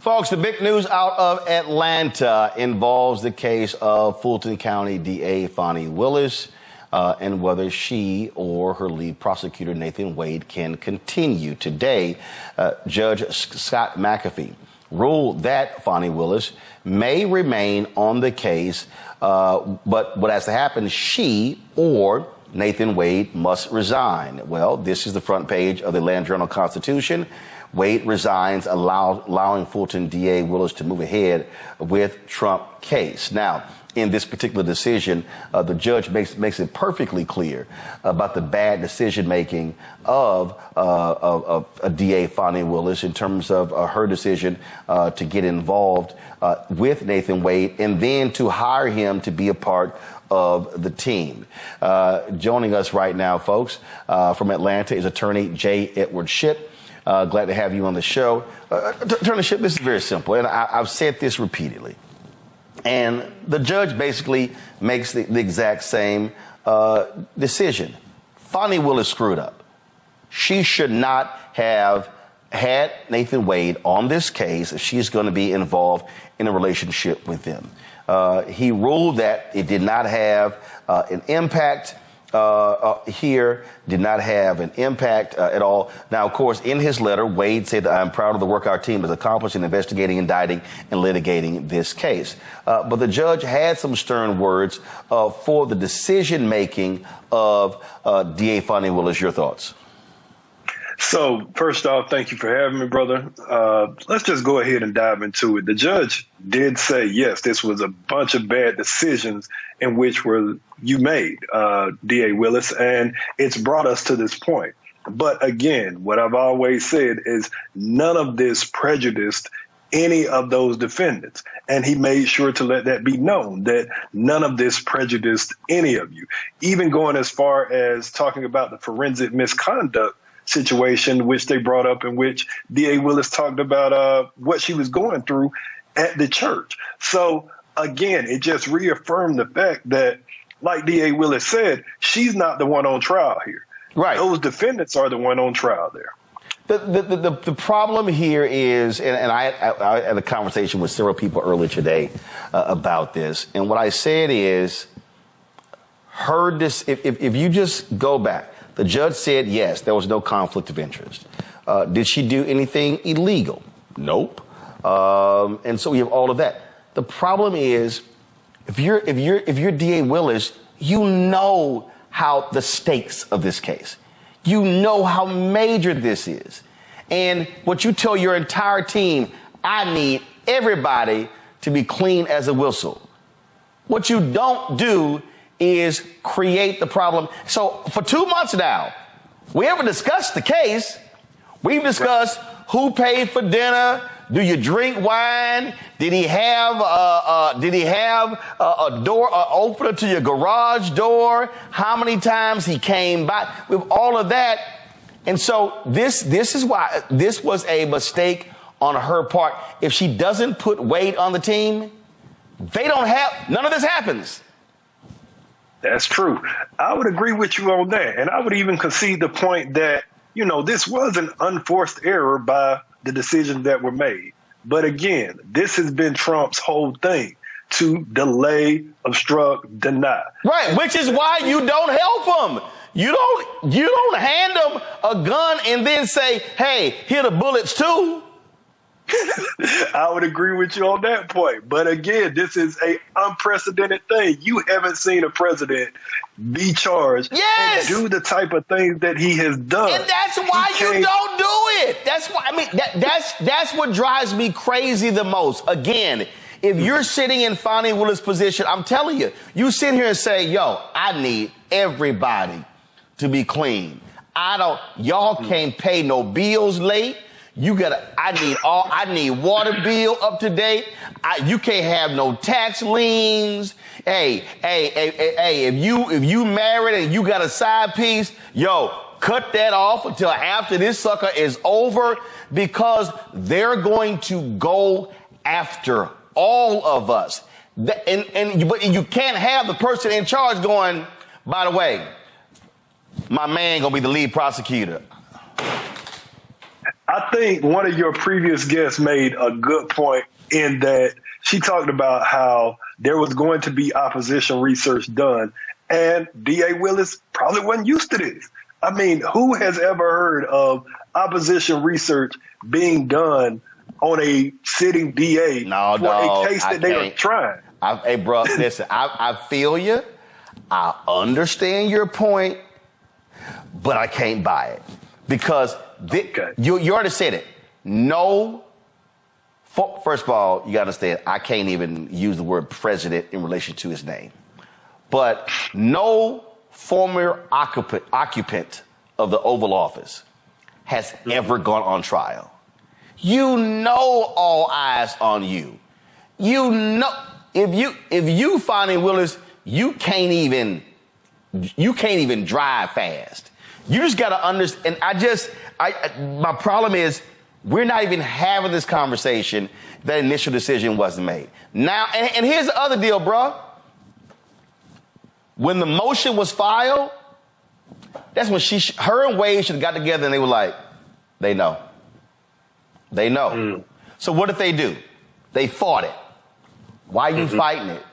Folks, the big news out of Atlanta involves the case of Fulton County DA Fani Willis and whether she or her lead prosecutor, Nathan Wade, can continue. Today, Judge Scott McAfee ruled that Fani Willis may remain on the case, but what has to happen, she or Nathan Wade must resign. Well, this is the front page of the Atlanta Journal-Constitution. Wade resigns, allowing Fulton DA Willis to move ahead with Trump case. Now, in this particular decision, the judge makes it perfectly clear about the bad decision-making of DA Fani Willis in terms of her decision to get involved with Nathan Wade and then to hire him to be a part of the team. Joining us right now, folks, from Atlanta is attorney J. Edward Shipp. Glad to have you on the show. Attorney Shipp, this is very simple, and I've said this repeatedly. And the judge basically makes the exact same decision. Fani Willis screwed up. She should not have had Nathan Wade on this case if she's going to be involved in a relationship with him. He ruled that it did not have an impact here, did not have an impact at all. Now, of course, in his letter, Wade said that I'm proud of the work our team has accomplished in investigating, indicting, and litigating this case. But the judge had some stern words for the decision-making of DA Fani Willis. Your thoughts? So, first off, thank you for having me, brother. Let's just go ahead and dive into it. The judge did say, yes, this was a bunch of bad decisions in which you made, DA Willis, and it's brought us to this point. But again, what I've always said is none of this prejudiced any of those defendants. And he made sure to let that be known, that none of this prejudiced any of you, even going as far as talking about the forensic misconduct situation, which they brought up, in which DA Willis talked about what she was going through at the church. So again, it just reaffirmed the fact that, like DA Willis said, she's not the one on trial here. Right. Those defendants are the one on trial there. The problem here is, and I had a conversation with several people earlier today about this, and what I said is, if you just go back, the judge said, yes, there was no conflict of interest. Did she do anything illegal? Nope. And so we have all of that. The problem is, if you're DA Willis, you know how the stakes of this case. You know how major this is. And what you tell your entire team, I need everybody to be clean as a whistle. What you don't do is create the problem. So for 2 months now, we haven't discussed the case. We've discussed who paid for dinner. Do you drink wine? Did he have a door opener to your garage door? How many times he came by? With all of that. And so this is why this was a mistake on her part. If she doesn't put Wade on the team, none of this happens. That's true. I would agree with you on that. And I would even concede the point that, this was an unforced error by the decisions that were made. But again, this has been Trump's whole thing, to delay, obstruct, deny. Right, which is why you don't help him. You don't hand him a gun and then say, hey, here are the bullets too. I would agree with you on that point. But again, this is an unprecedented thing. You haven't seen a president be charged and do the type of things that he has done. And that's why you don't do it. That's why, that's what drives me crazy the most. Again, if you're sitting in Fani Willis' position, I'm telling you, you sit here and say, yo, I need everybody to be clean. Y'all can't pay no bills late. I need water bill up to date. You can't have no tax liens. Hey, if you married and you got a side piece, cut that off until after this sucker is over, because they're going to go after all of us. But you can't have the person in charge going, by the way, my man gonna be the lead prosecutor. I think one of your previous guests made a good point in that she talked about how there was going to be opposition research done, and D.A. Willis probably wasn't used to this. I mean, who has ever heard of opposition research being done on a sitting DA for a case that they are trying? Hey, bro, listen, I feel you. I understand your point, but I can't buy it. Because you already said it. No, first of all, you got to understand, I can't even use the word president in relation to his name. But no former occupant of the Oval Office has ever gone on trial. You know all eyes on you. You know, if you Fani Willis, you can't even drive fast. You just got to understand. And my problem is we're not even having this conversation. That initial decision wasn't made. Now, and here's the other deal, bro. When the motion was filed, that's when her and Wade should have got together and they were like, they know. They know. So what did they do? They fought it. Why are you fighting it?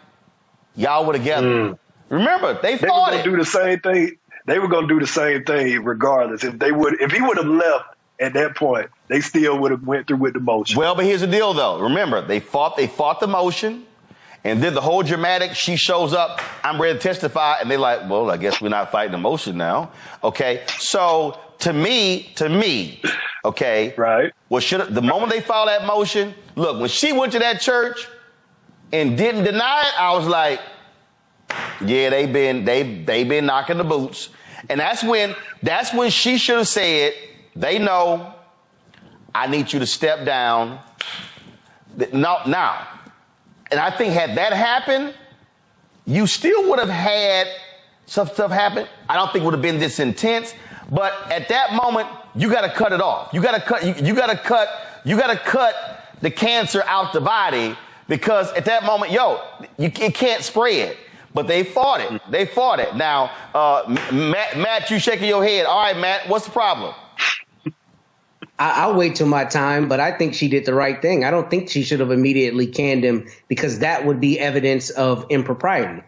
Y'all were together. Remember, they fought it. They were going to do the same thing. They were going to do the same thing regardless. If he would have left at that point, they still would have went through with the motion. Well, but here's the deal, though. Remember, they fought the motion, and then the whole dramatic, she shows up, I'm ready to testify, and they're like, well, I guess we're not fighting the motion now. Okay, so to me, okay, right. Well, the moment they filed that motion, look, when she went to that church and didn't deny it, I was like, yeah, they've been knocking the boots. And that's when she should have said, they know, I need you to step down. Now, and I think had that happened, you still would have had some stuff happen. I don't think it would have been this intense, but at that moment, you got to cut it off. You got to cut the cancer out the body, because at that moment, it can't spread. But they fought it. They fought it. Now, Matt, you shaking your head. All right, Matt, what's the problem? I'll wait till my time, but I think she did the right thing. I don't think she should have immediately canned him, because that would be evidence of impropriety.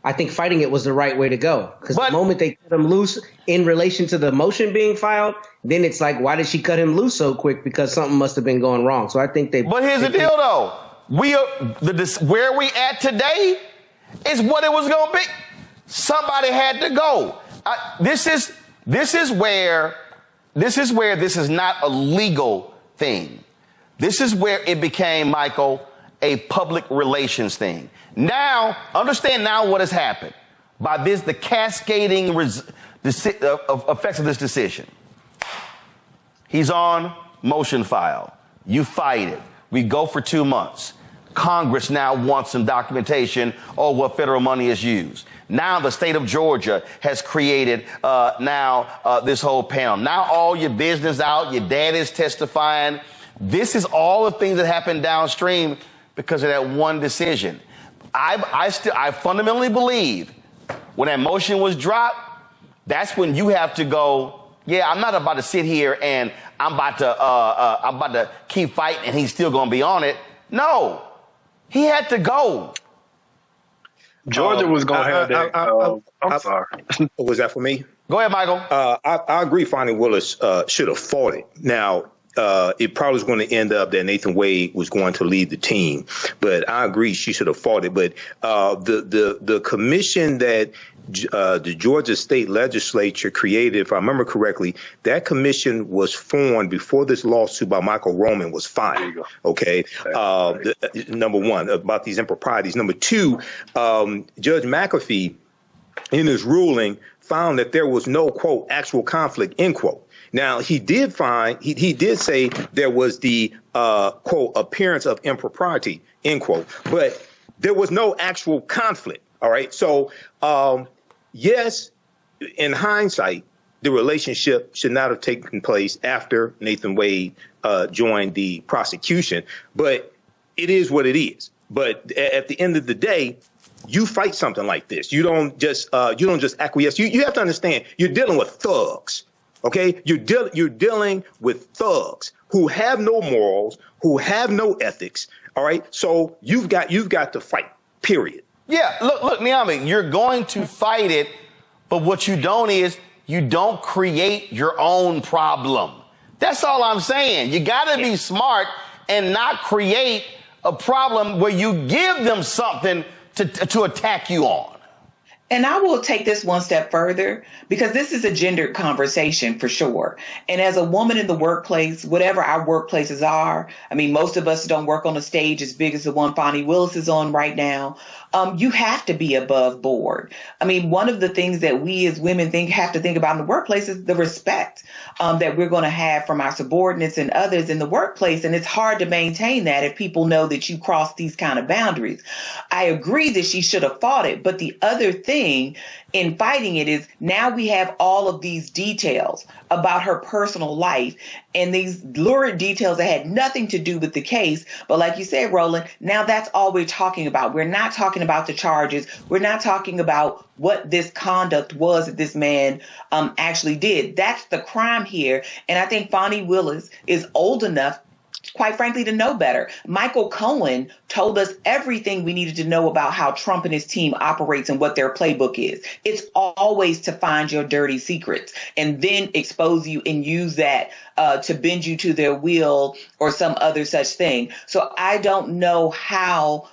I think fighting it was the right way to go, because the moment they cut him loose in relation to the motion being filed, then it's like, why did she cut him loose so quick? Because something must have been going wrong. So I think they. But here's the deal, though. Where we at today is what it was going to be. Somebody had to go. This is where this is not a legal thing. This is where it became, Michael, a public relations thing. Now, understand now what has happened by the cascading effects of this decision. He's on motion file. You fight it. We go for 2 months. Congress now wants some documentation on what federal money is used. Now the state of Georgia has created this whole panel. Now all your business out, your dad is testifying. This is all the things that happened downstream because of that one decision. I fundamentally believe when that motion was dropped, that's when you have to go, yeah, I'm not about to sit here and I'm about to keep fighting and he's still going to be on it. No. He had to go. Georgia was going to have that. I'm sorry. Was that for me? Go ahead, Michael. I agree Fani Willis should have fought it. Now, it probably was going to end up that Nathan Wade was going to lead the team. But I agree she should have fought it. But the commission that the Georgia state legislature created, if I remember correctly, that commission was formed before this lawsuit by Michael Roman was filed. Okay. Number one, about these improprieties. Number two, Judge McAfee, in his ruling, found that there was no, quote, actual conflict, end quote. Now, he did say there was the, quote, appearance of impropriety, end quote, but there was no actual conflict. All right. So, yes, in hindsight, the relationship should not have taken place after Nathan Wade joined the prosecution. But it is what it is. But at the end of the day, you fight something like this. You don't just acquiesce. You have to understand you're dealing with thugs. Okay, you're dealing with thugs who have no morals, who have no ethics. All right, so you've got to fight. Period. Yeah, look, Niamey, you're going to fight it, but what you don't create your own problem. That's all I'm saying. You got to be smart and not create a problem where you give them something to attack you on. And I will take this one step further, because this is a gendered conversation for sure. And as a woman in the workplace, whatever our workplaces are, I mean, most of us don't work on a stage as big as the one Fani Willis is on right now. You have to be above board. I mean, one of the things that we as women have to think about in the workplace is the respect that we're going to have from our subordinates and others in the workplace. And it's hard to maintain that if people know that you cross these kind of boundaries. I agree that she should have fought it. But the other thing in fighting it is now we have all of these details about her personal life and these lurid details that had nothing to do with the case. But like you said, Roland, now that's all we're talking about. We're not talking about the charges. We're not talking about what this conduct was that this man actually did. That's the crime here. And I think Fani Willis is old enough, quite frankly, to know better. Michael Cohen told us everything we needed to know about how Trump and his team operates and what their playbook is. It's always to find your dirty secrets and then expose you and use that to bend you to their will or some other such thing. So I don't know how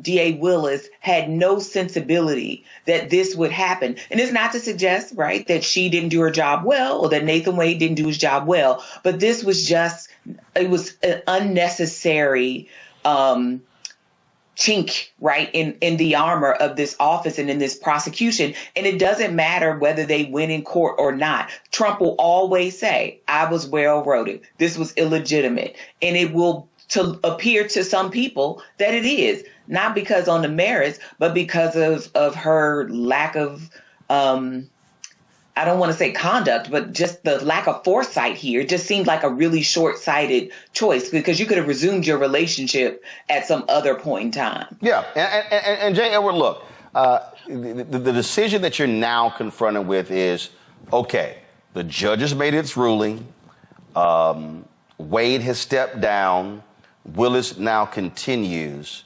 D.A. Willis had no sensibility that this would happen. And it's not to suggest, right, that she didn't do her job well or that Nathan Wade didn't do his job well. But this was it was an unnecessary chink, right, in the armor of this office and in this prosecution. And it doesn't matter whether they win in court or not. Trump will always say, I was railroaded. This was illegitimate. And it will appear to some people that it is, not because on the merits, but because of her lack of, I don't want to say conduct, but just the lack of foresight here. It just seemed like a really short-sighted choice, because you could have resumed your relationship at some other point in time. Yeah. And J. Edward, look, the decision that you're now confronted with is, okay, the judge has made its ruling. Wade has stepped down. Willis now continues.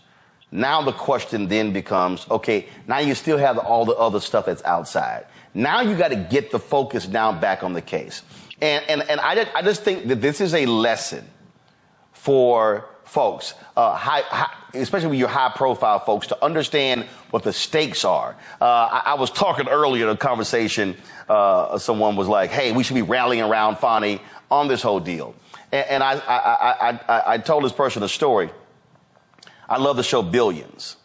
Now the question then becomes, okay, now you still have all the other stuff that's outside. Now you got to get the focus now back on the case. And I just think that this is a lesson for folks, especially with your high-profile folks, to understand what the stakes are. I was talking earlier in a conversation, someone was like, hey, we should be rallying around Fani on this whole deal. And I told this person a story. I love the show Billions.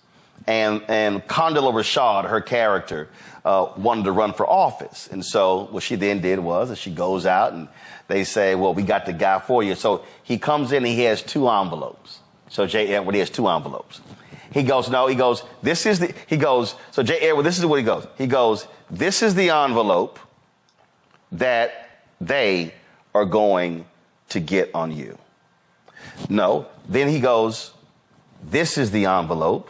And Condoleezza Rashad, her character, wanted to run for office. And so what she then did was that she goes out and they say, well, we got the guy for you. So he comes in and he has 2 envelopes. So J. Edward, he has 2 envelopes. He goes, no, he goes, so J. Edward, this is what he goes. He goes, this is the envelope that they are going to get on you. No. Then he goes, this is the envelope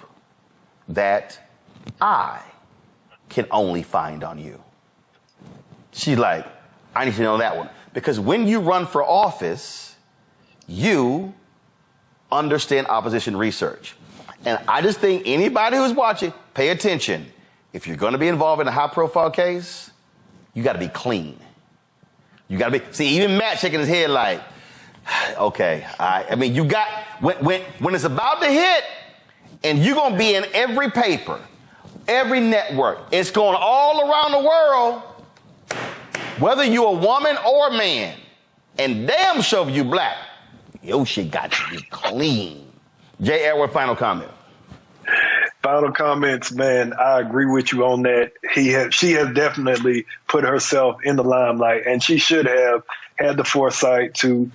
that I can only find on you. She's like, I need to know that one. Because when you run for office, you understand opposition research. And I just think anybody who's watching, pay attention. If you're going to be involved in a high-profile case, you got to be clean. You got to be, see, even Matt shaking his head like, okay, I mean, you got, when it's about to hit, and you're going to be in every paper, every network, it's going all around the world, whether you're a woman or a man, and damn sure you black, your shit got to be clean. J. Edward, final comment. Final comments, man. I agree with you on that. She has definitely put herself in the limelight, and she should have had the foresight to,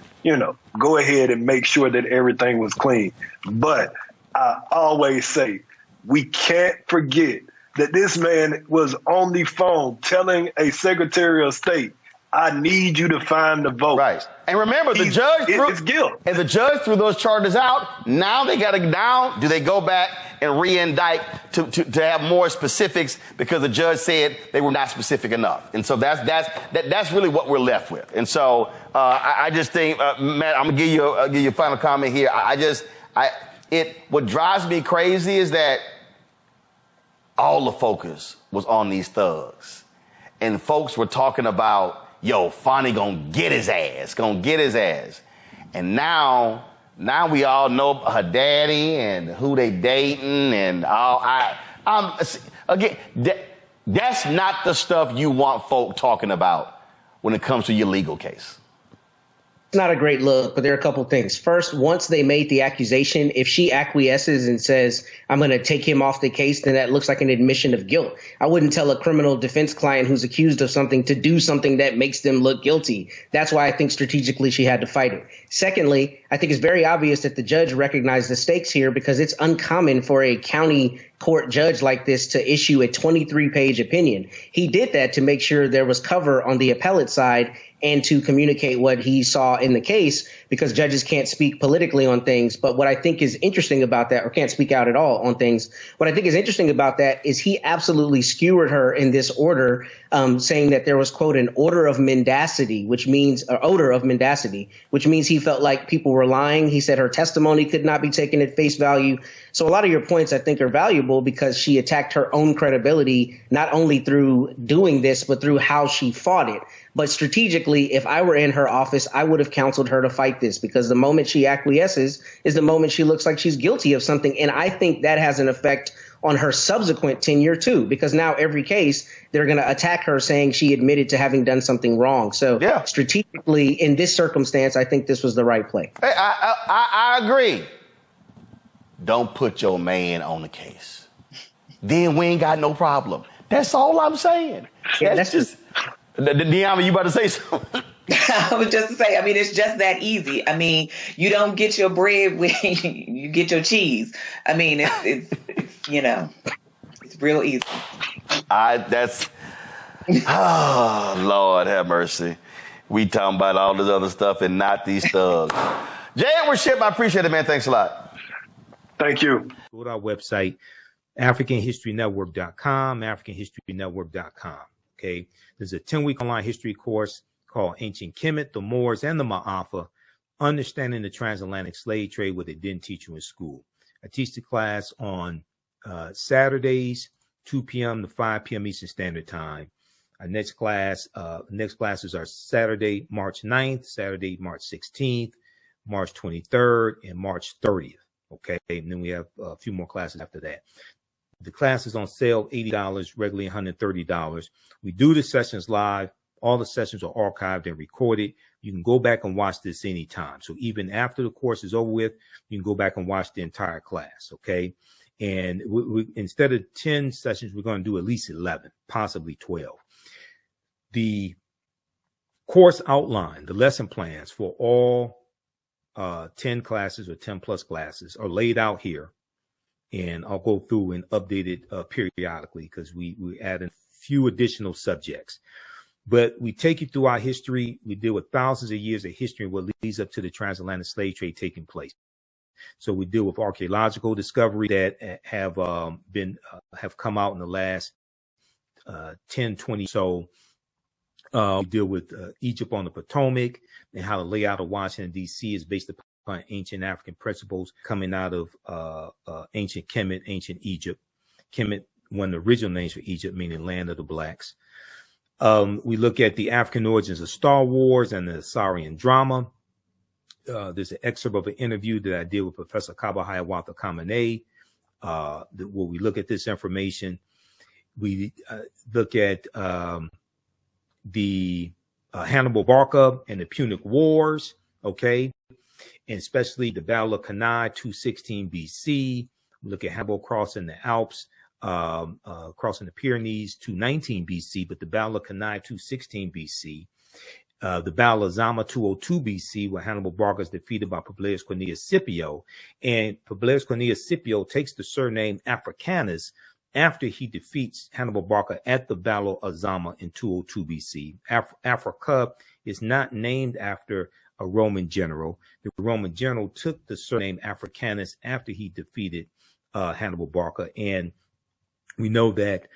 go ahead and make sure that everything was clean. But I always say we can't forget that this man was on the phone telling a Secretary of State, I need you to find the vote. Right. And remember, the judge threw those charges out. Now they got to, do they go back and re-indict to have more specifics because the judge said they were not specific enough. And so that's really what we're left with. And so I just think, Matt, I'm gonna give you a final comment here. What drives me crazy is that all the focus was on these thugs, and folks were talking about, yo, Fani gonna get his ass, and now we all know her daddy and who they dating and all. Again, that's not the stuff you want folk talking about when it comes to your legal case. It's not a great look, but there are a couple things. First, once they made the accusation, if she acquiesces and says, I'm going to take him off the case, then that looks like an admission of guilt. I wouldn't tell a criminal defense client who's accused of something to do something that makes them look guilty. That's why I think strategically she had to fight it. Secondly, I think it's very obvious that the judge recognized the stakes here because it's uncommon for a county court judge like this to issue a 23-page opinion. He did that to make sure there was cover on the appellate side and to communicate what he saw in the case, because judges can't speak politically on things. But what I think is interesting about that, or can't speak out at all on things, what I think is interesting about that is he absolutely skewered her in this order, saying that there was, quote, an order of mendacity, which means, or odor of mendacity, which means he felt like people were lying. He said her testimony could not be taken at face value. So a lot of your points, I think, are valuable because she attacked her own credibility, not only through doing this, but through how she fought it. But strategically, if I were in her office, I would have counseled her to fight this, because the moment she acquiesces is the moment she looks like she's guilty of something. And I think that has an effect on her subsequent tenure, too, because now every case they're going to attack her saying she admitted to having done something wrong. So strategically, in this circumstance, I think this was the right play. Hey, I agree. Don't put your man on the case. Then we ain't got no problem. That's all I'm saying. Yeah, that's just... Deanna, you about to say something? I was just to say, I mean, it's just that easy. I mean, you don't get your bread when you get your cheese. I mean, it's you know, it's real easy. Oh, Lord have mercy. We talking about all this other stuff and not these thugs. J. Edward Ship, I appreciate it, man. Thanks a lot. Thank you. Go to our website, AfricanHistoryNetwork.com, AfricanHistoryNetwork.com. Okay, there's a 10-week online history course called Ancient Kemet, the Moors, and the Ma'afa, Understanding the Transatlantic Slave Trade, what they didn't teach you in school. I teach the class on Saturdays, 2 p.m. to 5 p.m. Eastern Standard Time. Our next classes are Saturday, March 9th, Saturday, March 16th, March 23rd, and March 30th. Okay, and then we have a few more classes after that. The class is on sale, $80, regularly $130. We do the sessions live. All the sessions are archived and recorded. You can go back and watch this anytime. So even after the course is over with, you can go back and watch the entire class, okay? And we instead of 10 sessions, we're going to do at least 11, possibly 12. The course outline, the lesson plans for all 10 classes or 10 plus classes are laid out here. And I'll go through and update it periodically because we add a few additional subjects. But we take you through our history. We deal with thousands of years of history and what leads up to the transatlantic slave trade taking place. So we deal with archaeological discovery that have come out in the last 10, 20. So we deal with Egypt on the Potomac and how the layout of Washington, D.C. is based upon ancient African principles coming out of ancient Kemet, ancient Egypt. Kemet, one of the original names for Egypt, meaning land of the blacks. We look at the African origins of Star Wars and the Assyrian drama. There's an excerpt of an interview that I did with Professor Kaba Hiawatha Kamene, where we look at this information. We look at the Hannibal Barca and the Punic Wars, okay? And especially the Battle of Cannae, 216 BC. We look at Hannibal crossing the Alps, crossing the Pyrenees, 219 BC, but the Battle of Cannae, 216 BC. The Battle of Zama, 202 BC, where Hannibal Barca is defeated by Publius Cornelius Scipio. And Publius Cornelius Scipio takes the surname Africanus after he defeats Hannibal Barca at the Battle of Zama in 202 BC. Africa is not named after a Roman general. The Roman general took the surname Africanus after he defeated Hannibal Barca. And we know that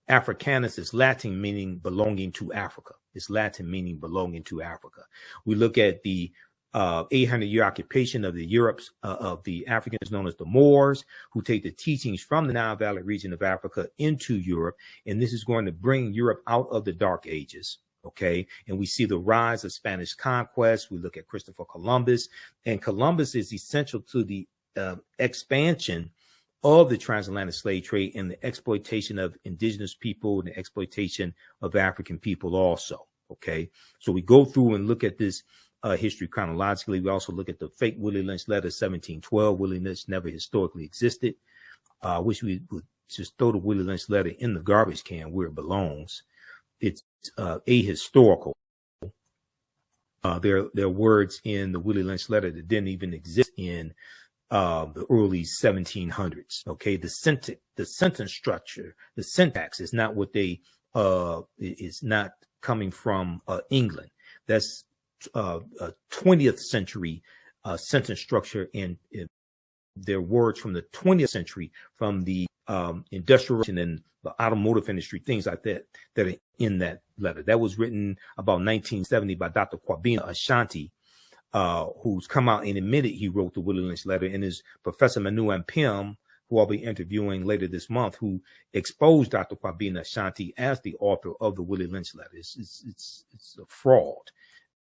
Africanus is Latin, meaning belonging to Africa. It's Latin meaning belonging to Africa. We look at the 800-year occupation of the Europes of the Africans known as the Moors, who take the teachings from the Nile Valley region of Africa into Europe, and this is going to bring Europe out of the Dark Ages. Okay, and we see the rise of Spanish conquest. We look at Christopher Columbus, and Columbus is essential to the expansion of the transatlantic slave trade and the exploitation of indigenous people and the exploitation of African people also. Okay, so we go through and look at this history chronologically. We also look at the fake Willie Lynch letter 1712. Willie Lynch never historically existed. I wish we would just throw the Willie Lynch letter in the garbage can where it belongs. It's ahistorical. There are words in the Willie Lynch letter that didn't even exist in the early 1700s. Okay, the sentence structure, the syntax is not what they is not coming from England. That's 20th century sentence structure, and their words from the 20th century, from the industrial revolution and the automotive industry, things like that, that are in that letter. That was written about 1970 by Dr. Kwabena Ashanti, who's come out and admitted he wrote the Willie Lynch letter, and is Professor Manu Ampim, who I'll be interviewing later this month, who exposed Dr. Kwabena Ashanti as the author of the Willie Lynch letter. It's a fraud.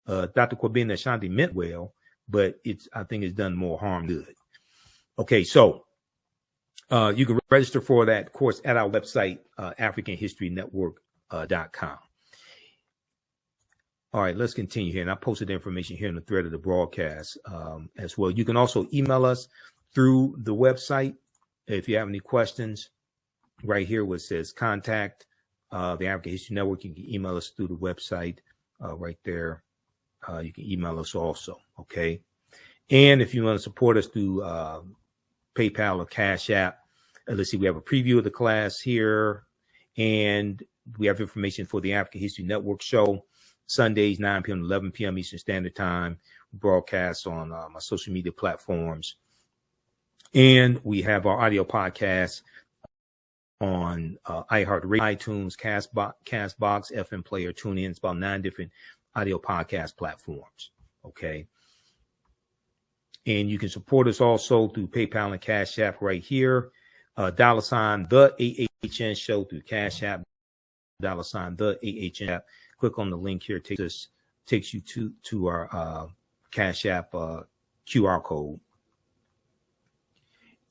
Dr. Kwabena Ashanti meant well, but I think it's done more harm than good. Okay, so you can register for that course at our website, AfricanHistoryNetwork.com. All right, let's continue here. And I posted the information here in the thread of the broadcast as well. You can also email us through the website if you have any questions. Right here where it says contact the African History Network, you can email us through the website right there. You can email us also, okay? And if you want to support us through PayPal or Cash App, let's see, we have a preview of the class here, and we have information for the African History Network show, Sundays, 9 p.m. to 11 p.m. Eastern Standard Time. We broadcast on my social media platforms. And we have our audio podcast on iHeartRadio, iTunes, Castbox, FM Player, TuneIn. It's about 9 different audio podcast platforms. Okay. And you can support us also through PayPal and Cash App right here. $ the AHN show through Cash App, $ the AHN app. Click on the link here. Takes you to our Cash App QR code.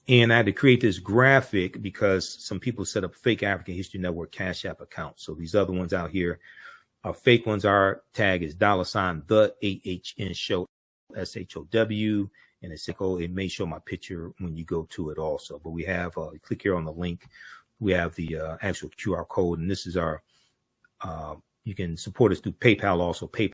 And I had to create this graphic because some people set up fake African History Network Cash App accounts. So these other ones out here are fake ones. Our tag is $ the AHN show, SHOW. And it may show my picture when you go to it also. But we have, click here on the link. We have the actual QR code. And this is our, you can support us through PayPal also. PayPal